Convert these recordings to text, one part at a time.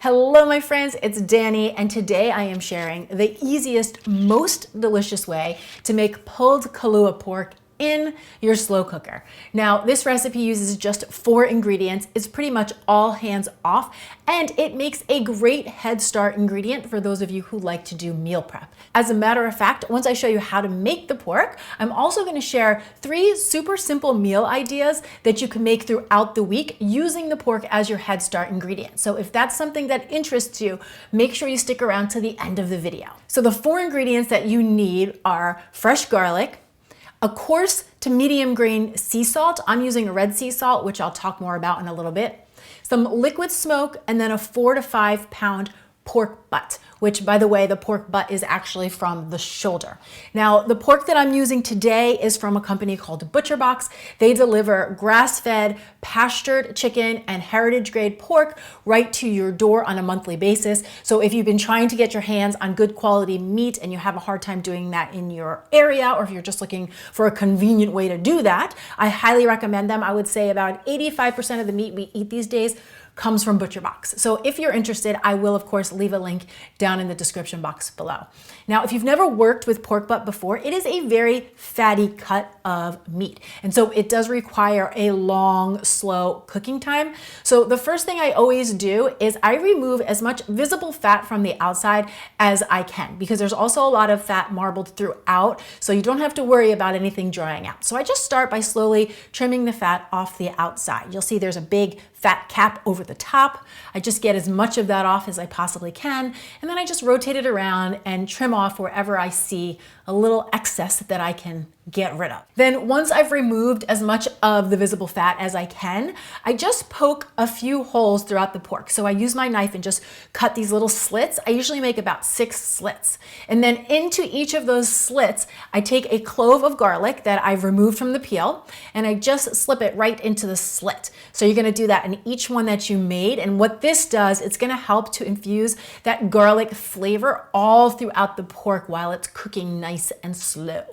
Hello my friends, it's Danny, and today I am sharing the easiest, most delicious way to make pulled Kalua pork in your slow cooker. Now, this recipe uses just 4 ingredients. It's pretty much all hands off, and it makes a great head start ingredient for those of you who like to do meal prep. As a matter of fact, once I show you how to make the pork, I'm also going to share 3 super simple meal ideas that you can make throughout the week using the pork as your head start ingredient. So if that's something that interests you, make sure you stick around to the end of the video. So the 4 ingredients that you need are fresh garlic, a coarse to medium grain sea salt. I'm using a red sea salt, which I'll talk more about in a little bit. Some liquid smoke, and then a 4 to 5 pound pork butt, which, by the way, the pork butt is actually from the shoulder. Now, the pork that I'm using today is from a company called ButcherBox. They deliver grass-fed, pastured chicken and heritage-grade pork right to your door on a monthly basis. So if you've been trying to get your hands on good quality meat and you have a hard time doing that in your area, or if you're just looking for a convenient way to do that, I highly recommend them. I would say about 85% of the meat we eat these days comes from ButcherBox. So if you're interested, I will of course leave a link down in the description box below. Now, if you've never worked with pork butt before, it is a very fatty cut of meat. And so it does require a long, slow cooking time. So the first thing I always do is I remove as much visible fat from the outside as I can, because there's also a lot of fat marbled throughout, so you don't have to worry about anything drying out. So I just start by slowly trimming the fat off the outside. You'll see there's a big fat cap over the top. I just get as much of that off as I possibly can, and then I just rotate it around and trim off wherever I see a little excess that I can get rid of. Then once I've removed as much of the visible fat as I can, I just poke a few holes throughout the pork. So I use my knife and just cut these little slits. I usually make about 6 slits. And then into each of those slits, I take a clove of garlic that I've removed from the peel, and I just slip it right into the slit. So you're gonna do that in each one that you made. And what this does, it's gonna help to infuse that garlic flavor all throughout the pork while it's cooking nice and slow.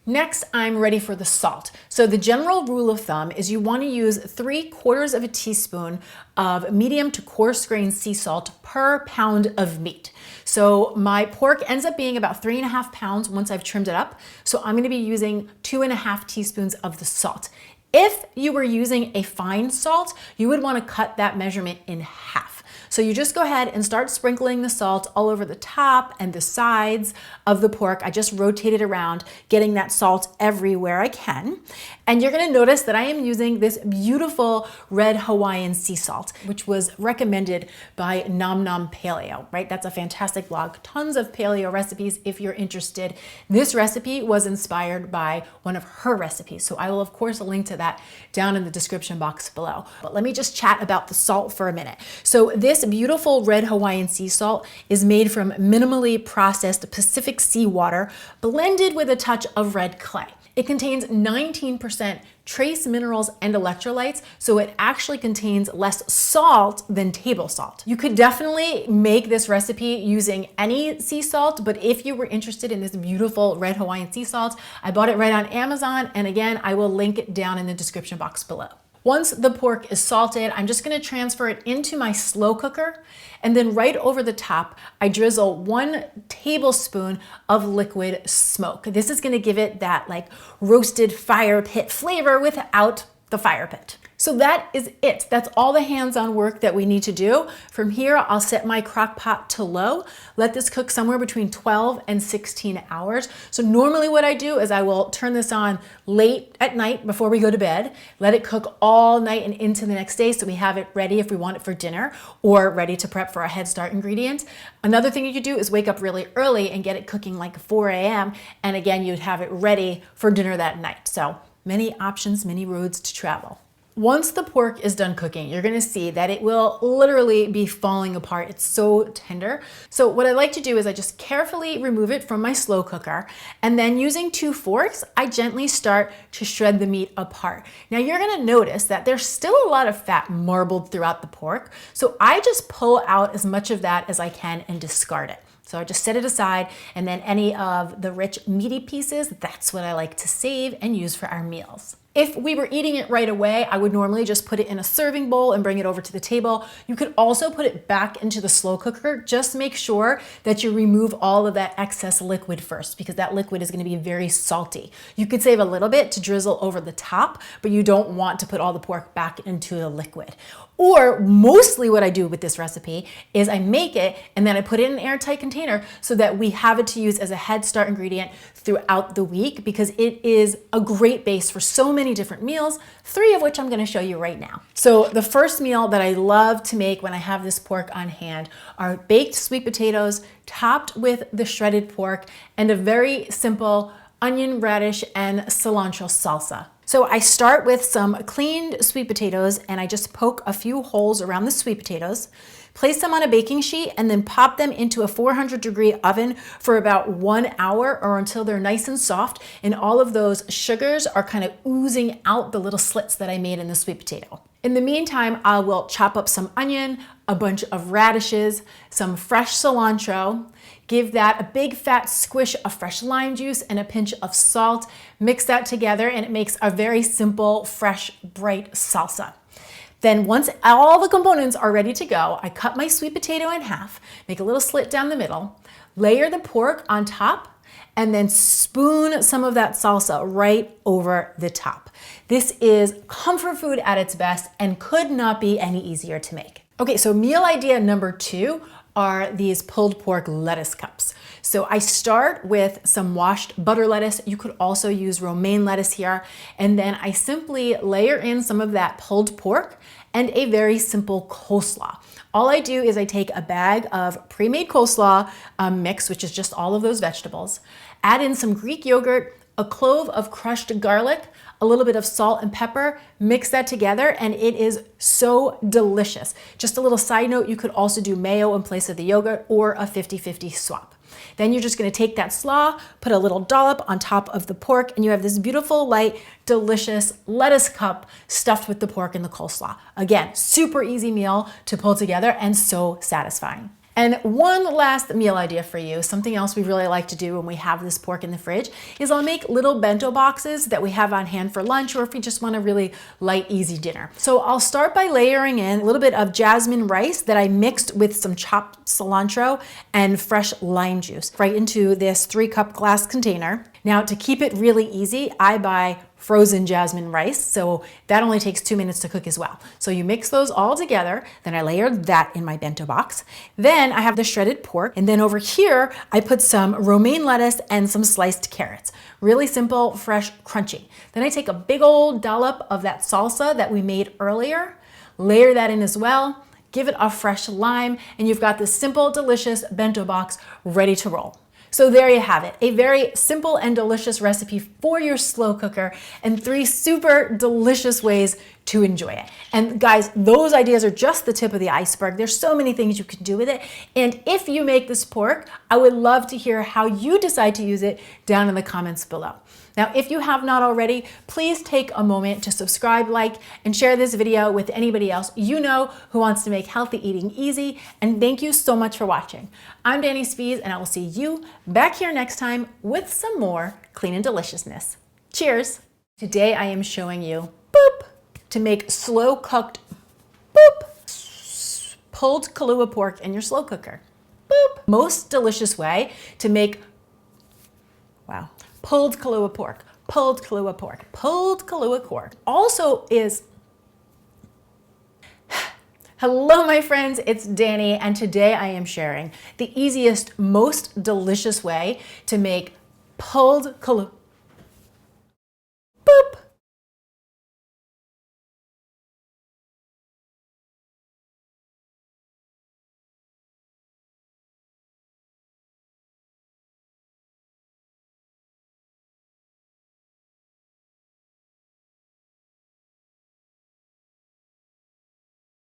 Next, I'm ready for the salt. So the general rule of thumb is you want to use 3/4 of a teaspoon of medium to coarse grain sea salt per pound of meat. So my pork ends up being about 3.5 pounds once I've trimmed it up. So I'm going to be using 2.5 teaspoons of the salt. If you were using a fine salt, you would want to cut that measurement in half. So you just go ahead and start sprinkling the salt all over the top and the sides of the pork. I just rotate it around, getting that salt everywhere I can. And you're gonna notice that I am using this beautiful red Hawaiian sea salt, which was recommended by Nom Nom Paleo, right? That's a fantastic blog. Tons of paleo recipes if you're interested. This recipe was inspired by one of her recipes. So I will of course link to that down in the description box below. But let me just chat about the salt for a minute. So this beautiful red Hawaiian sea salt is made from minimally processed Pacific sea water blended with a touch of red clay. It contains 19% trace minerals and electrolytes, so it actually contains less salt than table salt. You could definitely make this recipe using any sea salt, but if you were interested in this beautiful red Hawaiian sea salt, I bought it right on Amazon, and again, I will link it down in the description box below. Once the pork is salted, I'm just gonna transfer it into my slow cooker, and then right over the top, I drizzle 1 tablespoon of liquid smoke. This is gonna give it that like roasted fire pit flavor without the fire pit. So that is it. That's all the hands-on work that we need to do. From here, I'll set my crock pot to low, let this cook somewhere between 12 and 16 hours. So normally what I do is I will turn this on late at night before we go to bed, let it cook all night and into the next day so we have it ready if we want it for dinner or ready to prep for a head start ingredient. Another thing you could do is wake up really early and get it cooking like 4 a.m. And again, you'd have it ready for dinner that night. So many options, many roads to travel. Once the pork is done cooking, you're gonna see that it will literally be falling apart. It's so tender. So what I like to do is I just carefully remove it from my slow cooker, and then using 2 forks, I gently start to shred the meat apart. Now you're gonna notice that there's still a lot of fat marbled throughout the pork, so I just pull out as much of that as I can and discard it. So I just set it aside, and then any of the rich meaty pieces, that's what I like to save and use for our meals. If we were eating it right away, I would normally just put it in a serving bowl and bring it over to the table. You could also put it back into the slow cooker. Just make sure that you remove all of that excess liquid first, because that liquid is going to be very salty. You could save a little bit to drizzle over the top, but you don't want to put all the pork back into the liquid. Or mostly what I do with this recipe is I make it and then I put it in an airtight container so that we have it to use as a head start ingredient throughout the week, because it is a great base for so many different meals, 3 of which I'm going to show you right now. So the first meal that I love to make when I have this pork on hand are baked sweet potatoes topped with the shredded pork and a very simple onion, radish, and cilantro salsa. So I start with some cleaned sweet potatoes and I just poke a few holes around the sweet potatoes, place them on a baking sheet, and then pop them into a 400-degree oven for about 1 hour, or until they're nice and soft and all of those sugars are kind of oozing out the little slits that I made in the sweet potato. In the meantime, I will chop up some onion, a bunch of radishes, some fresh cilantro, give that a big fat squish of fresh lime juice and a pinch of salt. Mix that together and it makes a very simple, fresh, bright salsa. Then once all the components are ready to go, I cut my sweet potato in half, make a little slit down the middle, layer the pork on top, and then spoon some of that salsa right over the top. This is comfort food at its best and could not be any easier to make. Okay, so meal idea number 2 are these pulled pork lettuce cups. So I start with some washed butter lettuce. You could also use romaine lettuce here. And then I simply layer in some of that pulled pork and a very simple coleslaw. All I do is I take a bag of pre-made coleslaw mix, which is just all of those vegetables, add in some Greek yogurt, a clove of crushed garlic, a little bit of salt and pepper, mix that together, and it is so delicious. Just a little side note, you could also do mayo in place of the yogurt or a 50-50 swap. Then you're just gonna take that slaw, put a little dollop on top of the pork, and you have this beautiful, light, delicious lettuce cup stuffed with the pork and the coleslaw. Again, super easy meal to pull together and so satisfying. And one last meal idea for you, something else we really like to do when we have this pork in the fridge, is I'll make little bento boxes that we have on hand for lunch, or if we just want a really light, easy dinner. So I'll start by layering in a little bit of jasmine rice that I mixed with some chopped cilantro and fresh lime juice right into this 3-cup glass container. Now, to keep it really easy, I buy frozen jasmine rice, so that only takes 2 minutes to cook as well. So you mix those all together, then I layer that in my bento box. Then I have the shredded pork, and then over here, I put some romaine lettuce and some sliced carrots. Really simple, fresh, crunchy. Then I take a big old dollop of that salsa that we made earlier, layer that in as well, give it a fresh lime, and you've got this simple, delicious bento box ready to roll. So there you have it, a very simple and delicious recipe for your slow cooker and 3 super delicious ways to enjoy it. And guys, those ideas are just the tip of the iceberg. There's so many things you can do with it. And if you make this pork, I would love to hear how you decide to use it down in the comments below. Now, if you have not already, please take a moment to subscribe, like, and share this video with anybody else you know who wants to make healthy eating easy. And thank you so much for watching. I'm Dani Spies, and I will see you back here next time with some more clean and deliciousness. Cheers! Today I am showing you, boop, to make slow cooked, boop, pulled Kalua pork in your slow cooker. Boop! Most delicious way to make, wow, pulled Kalua pork, pulled Kalua pork, pulled Kalua pork. Also is, hello my friends, it's Dani, and today I am sharing the easiest, most delicious way to make pulled Kalua.